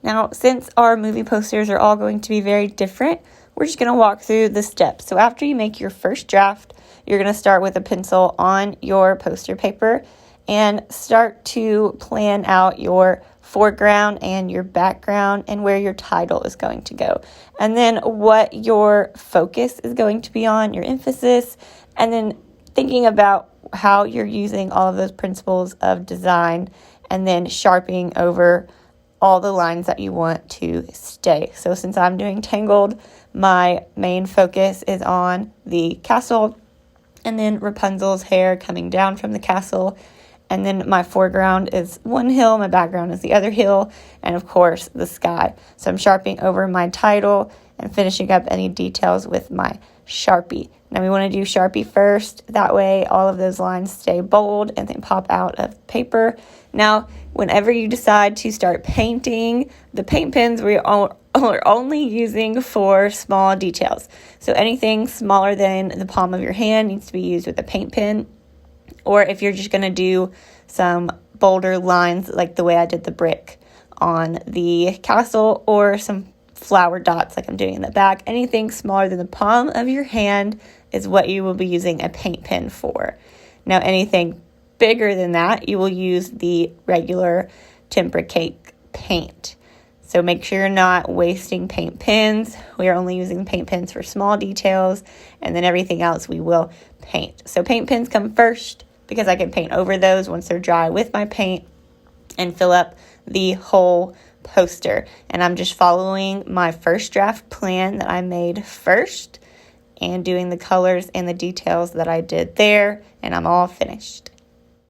Now, since our movie posters are all going to be very different, we're just going to walk through the steps. So after you make your first draft, you're going to start with a pencil on your poster paper and start to plan out your foreground and your background and where your title is going to go. And then what your focus is going to be on, your emphasis, and then thinking about how you're using all of those principles of design and then sharpening over all the lines that you want to stay. So since I'm doing Tangled, my main focus is on the castle and then Rapunzel's hair coming down from the castle. And then my foreground is one hill, my background is the other hill, and of course the sky. So I'm sharpening over my title and finishing up any details with my Sharpie. Now we want to do Sharpie first. That way all of those lines stay bold and they pop out of paper. Now, whenever you decide to start painting, the paint pens we are only using for small details. So anything smaller than the palm of your hand needs to be used with a paint pen. Or if you're just going to do some bolder lines like the way I did the brick on the castle, or some flower dots like I'm doing in the back, anything smaller than the palm of your hand is what you will be using a paint pen for. Now anything bigger than that, you will use the regular Tempera Cake paint. So make sure you're not wasting paint pens. We are only using paint pens for small details, and then everything else we will paint. So paint pens come first because I can paint over those once they're dry with my paint and fill up the whole poster. And I'm just following my first draft plan that I made first and doing the colors and the details that I did there, and I'm all finished.